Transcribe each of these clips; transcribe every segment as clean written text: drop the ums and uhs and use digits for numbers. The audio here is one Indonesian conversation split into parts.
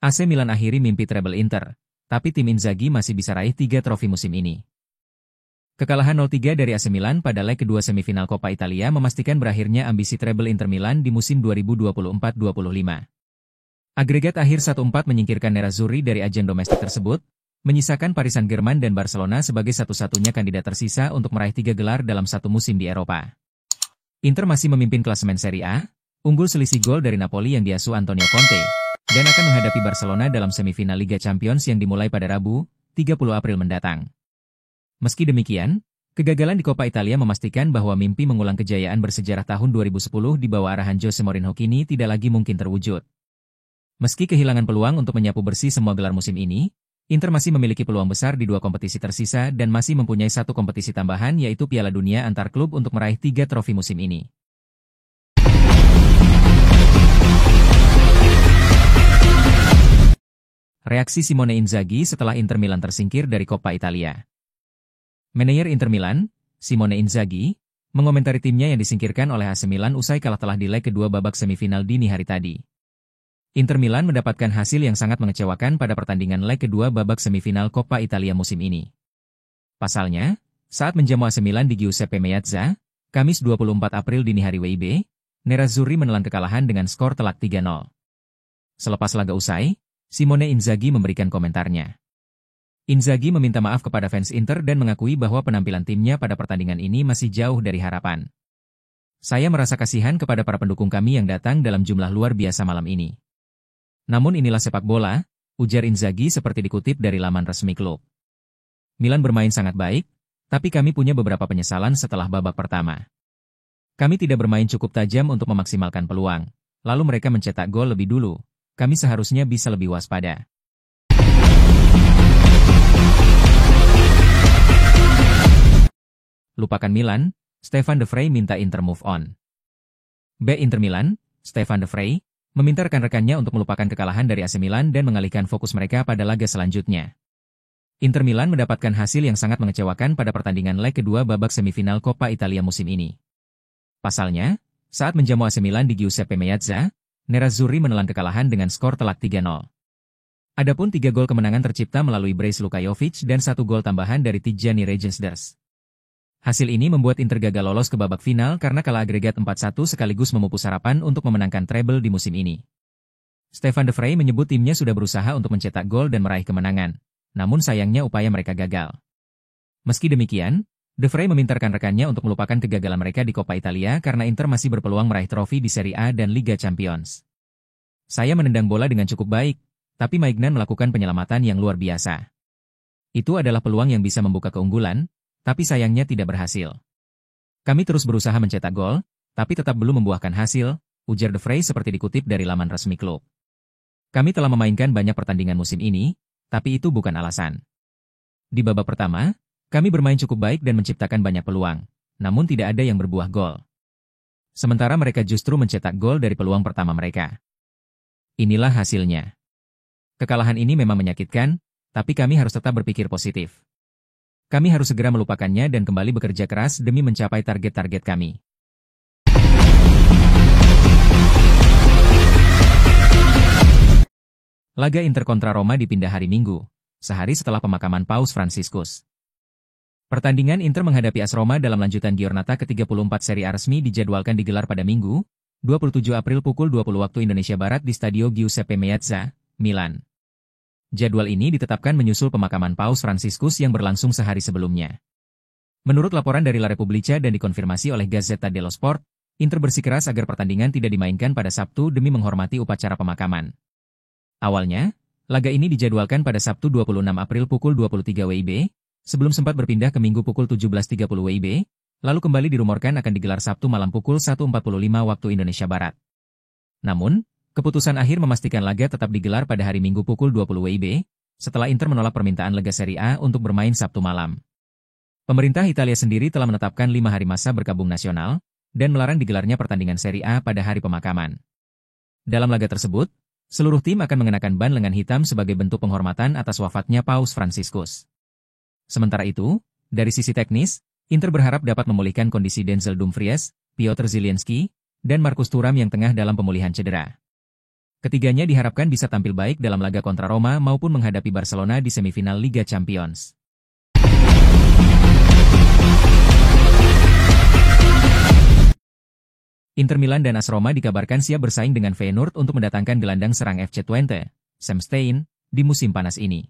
AC Milan akhiri mimpi treble Inter, tapi tim Inzaghi masih bisa raih 3 trofi musim ini. Kekalahan 0-3 dari AC Milan pada leg kedua semifinal Coppa Italia memastikan berakhirnya ambisi treble Inter Milan di musim 2024-25. Agregat akhir 1-4 menyingkirkan Nerazzurri dari ajang domestik tersebut, menyisakan Paris Saint-Germain dan Barcelona sebagai satu-satunya kandidat tersisa untuk meraih 3 gelar dalam satu musim di Eropa. Inter masih memimpin klasemen Serie A, unggul selisih gol dari Napoli yang diasuh Antonio Conte, dan akan menghadapi Barcelona dalam semifinal Liga Champions yang dimulai pada Rabu, 30 April mendatang. Meski demikian, kegagalan di Coppa Italia memastikan bahwa mimpi mengulang kejayaan bersejarah tahun 2010 di bawah arahan Jose Mourinho kini tidak lagi mungkin terwujud. Meski kehilangan peluang untuk menyapu bersih semua gelar musim ini, Inter masih memiliki peluang besar di 2 kompetisi tersisa dan masih mempunyai 1 kompetisi tambahan yaitu Piala Dunia antar klub untuk meraih 3 trofi musim ini. Reaksi Simone Inzaghi setelah Inter Milan tersingkir dari Coppa Italia. Manajer Inter Milan, Simone Inzaghi, mengomentari timnya yang disingkirkan oleh AC Milan usai kalah telak di leg kedua babak semifinal dini hari tadi. Inter Milan mendapatkan hasil yang sangat mengecewakan pada pertandingan leg kedua babak semifinal Coppa Italia musim ini. Pasalnya, saat menjamu AC Milan di Giuseppe Meazza, Kamis 24 April dini hari WIB, Nerazzurri menelan kekalahan dengan skor telak 3-0. Selepas laga usai, Simone Inzaghi memberikan komentarnya. Inzaghi meminta maaf kepada fans Inter dan mengakui bahwa penampilan timnya pada pertandingan ini masih jauh dari harapan. Saya merasa kasihan kepada para pendukung kami yang datang dalam jumlah luar biasa malam ini. Namun inilah sepak bola, ujar Inzaghi seperti dikutip dari laman resmi klub. Milan bermain sangat baik, tapi kami punya beberapa penyesalan setelah babak pertama. Kami tidak bermain cukup tajam untuk memaksimalkan peluang, lalu mereka mencetak gol lebih dulu. Kami seharusnya bisa lebih waspada. Lupakan Milan, Stefan De Vrij minta Inter move on. Bek Inter Milan, Stefan De Vrij, meminta rekan-rekannya untuk melupakan kekalahan dari AC Milan dan mengalihkan fokus mereka pada laga selanjutnya. Inter Milan mendapatkan hasil yang sangat mengecewakan pada pertandingan leg kedua babak semifinal Coppa Italia musim ini. Pasalnya, saat menjamu AC Milan di Giuseppe Meazza, Nerazzurri menelan kekalahan dengan skor telak 3-0. Adapun 3 gol kemenangan tercipta melalui brace Lukajovic dan 1 gol tambahan dari Tijjani Reijnsders. Hasil ini membuat Inter gagal lolos ke babak final karena kalah agregat 4-1 sekaligus memupus harapan untuk memenangkan treble di musim ini. Stefan De Vrij menyebut timnya sudah berusaha untuk mencetak gol dan meraih kemenangan, namun sayangnya upaya mereka gagal. Meski demikian, De Vrij meminta rekan-rekannya untuk melupakan kegagalan mereka di Coppa Italia karena Inter masih berpeluang meraih trofi di Serie A dan Liga Champions. Saya menendang bola dengan cukup baik, tapi Maignan melakukan penyelamatan yang luar biasa. Itu adalah peluang yang bisa membuka keunggulan, tapi sayangnya tidak berhasil. Kami terus berusaha mencetak gol, tapi tetap belum membuahkan hasil, ujar De Vrij seperti dikutip dari laman resmi klub. Kami telah memainkan banyak pertandingan musim ini, tapi itu bukan alasan. Di babak pertama, kami bermain cukup baik dan menciptakan banyak peluang, namun tidak ada yang berbuah gol. Sementara mereka justru mencetak gol dari peluang pertama mereka. Inilah hasilnya. Kekalahan ini memang menyakitkan, tapi kami harus tetap berpikir positif. Kami harus segera melupakannya dan kembali bekerja keras demi mencapai target-target kami. Laga Inter kontra Roma dipindah hari Minggu, sehari setelah pemakaman Paus Fransiskus. Pertandingan Inter menghadapi AS Roma dalam lanjutan Giornata ke-34 Serie A resmi dijadwalkan digelar pada Minggu, 27 April pukul 20 waktu Indonesia Barat di Stadio Giuseppe Meazza, Milan. Jadwal ini ditetapkan menyusul pemakaman Paus Fransiskus yang berlangsung sehari sebelumnya. Menurut laporan dari La Repubblica dan dikonfirmasi oleh Gazzetta dello Sport, Inter bersikeras agar pertandingan tidak dimainkan pada Sabtu demi menghormati upacara pemakaman. Awalnya, laga ini dijadwalkan pada Sabtu 26 April pukul 23 WIB, sebelum sempat berpindah ke Minggu pukul 17.30 WIB, lalu kembali dirumorkan akan digelar Sabtu malam pukul 1.45 waktu Indonesia Barat. Namun, keputusan akhir memastikan laga tetap digelar pada hari Minggu pukul 20 WIB, setelah Inter menolak permintaan Lega Serie A untuk bermain Sabtu malam. Pemerintah Italia sendiri telah menetapkan 5 hari masa berkabung nasional, dan melarang digelarnya pertandingan Serie A pada hari pemakaman. Dalam laga tersebut, seluruh tim akan mengenakan ban lengan hitam sebagai bentuk penghormatan atas wafatnya Paus Fransiskus. Sementara itu, dari sisi teknis, Inter berharap dapat memulihkan kondisi Denzel Dumfries, Piotr Zielinski, dan Marcus Thuram yang tengah dalam pemulihan cedera. Ketiganya diharapkan bisa tampil baik dalam laga kontra Roma maupun menghadapi Barcelona di semifinal Liga Champions. Inter Milan dan AS Roma dikabarkan siap bersaing dengan Feyenoord untuk mendatangkan gelandang serang FC Twente, Sam Stein, di musim panas ini.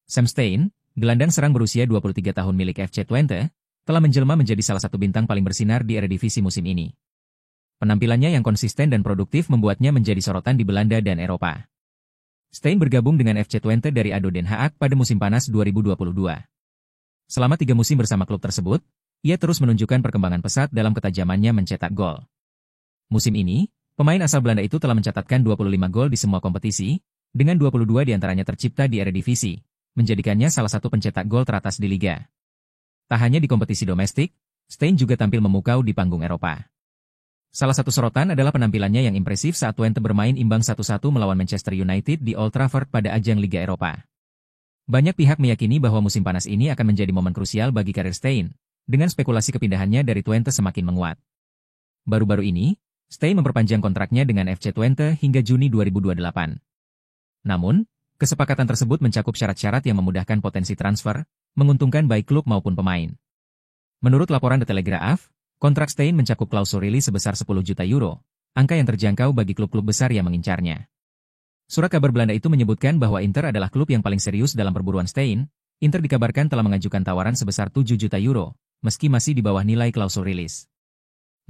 Sam Stein, gelandang serang berusia 23 tahun milik FC Twente, telah menjelma menjadi salah satu bintang paling bersinar di Eredivisie musim ini. Penampilannya yang konsisten dan produktif membuatnya menjadi sorotan di Belanda dan Eropa. Stein bergabung dengan FC Twente dari ADO Den Haag pada musim panas 2022. Selama 3 musim bersama klub tersebut, ia terus menunjukkan perkembangan pesat dalam ketajamannya mencetak gol. Musim ini, pemain asal Belanda itu telah mencatatkan 25 gol di semua kompetisi, dengan 22 diantaranya tercipta di Eredivisie, menjadikannya salah satu pencetak gol teratas di Liga. Tak hanya di kompetisi domestik, Stein juga tampil memukau di panggung Eropa. Salah satu sorotan adalah penampilannya yang impresif saat Twente bermain imbang 1-1 melawan Manchester United di Old Trafford pada ajang Liga Eropa. Banyak pihak meyakini bahwa musim panas ini akan menjadi momen krusial bagi karir Stein, dengan spekulasi kepindahannya dari Twente semakin menguat. Baru-baru ini, Stein memperpanjang kontraknya dengan FC Twente hingga Juni 2028. Namun, kesepakatan tersebut mencakup syarat-syarat yang memudahkan potensi transfer, menguntungkan baik klub maupun pemain. Menurut laporan The Telegraph, kontrak Stein mencakup klausul rilis sebesar 10 juta euro, angka yang terjangkau bagi klub-klub besar yang mengincarnya. Surat kabar Belanda itu menyebutkan bahwa Inter adalah klub yang paling serius dalam perburuan Stein. Inter dikabarkan telah mengajukan tawaran sebesar 7 juta euro, meski masih di bawah nilai klausul rilis.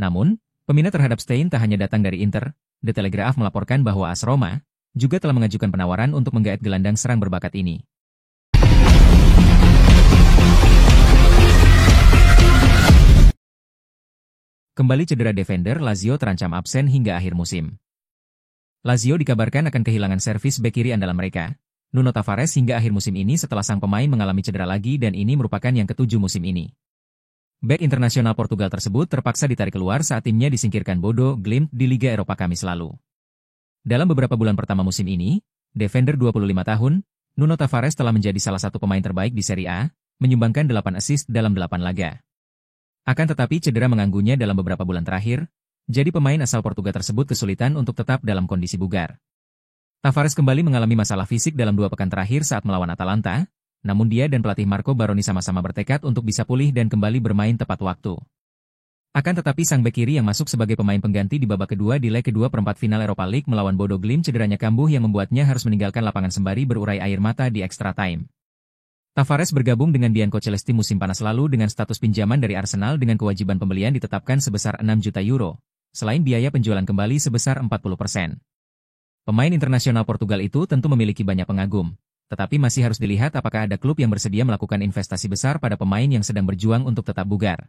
Namun, peminat terhadap Stein tak hanya datang dari Inter. The Telegraph melaporkan bahwa AS Roma juga telah mengajukan penawaran untuk menggait gelandang serang berbakat ini. Kembali cedera defender Lazio terancam absen hingga akhir musim. Lazio dikabarkan akan kehilangan servis bek kiri andalan mereka, Nuno Tavares, hingga akhir musim ini setelah sang pemain mengalami cedera lagi dan ini merupakan yang ke-7 musim ini. Bek internasional Portugal tersebut terpaksa ditarik keluar saat timnya disingkirkan Bodo Glimt di Liga Eropa Kamis lalu. Dalam beberapa bulan pertama musim ini, defender 25 tahun, Nuno Tavares telah menjadi salah satu pemain terbaik di Serie A, menyumbangkan 8 assist dalam 8 laga. Akan tetapi cedera mengganggunya dalam beberapa bulan terakhir, jadi pemain asal Portugal tersebut kesulitan untuk tetap dalam kondisi bugar. Tavares kembali mengalami masalah fisik dalam 2 pekan terakhir saat melawan Atalanta, namun dia dan pelatih Marco Baroni sama-sama bertekad untuk bisa pulih dan kembali bermain tepat waktu. Akan tetapi sang bek kiri yang masuk sebagai pemain pengganti di babak kedua di leg kedua perempat final Europa League melawan Bodo Glimt cederanya kambuh yang membuatnya harus meninggalkan lapangan sembari berurai air mata di extra time. Tavares bergabung dengan Bianco Celesti musim panas lalu dengan status pinjaman dari Arsenal dengan kewajiban pembelian ditetapkan sebesar 6 juta euro, selain biaya penjualan kembali sebesar 40%. Pemain internasional Portugal itu tentu memiliki banyak pengagum, tetapi masih harus dilihat apakah ada klub yang bersedia melakukan investasi besar pada pemain yang sedang berjuang untuk tetap bugar.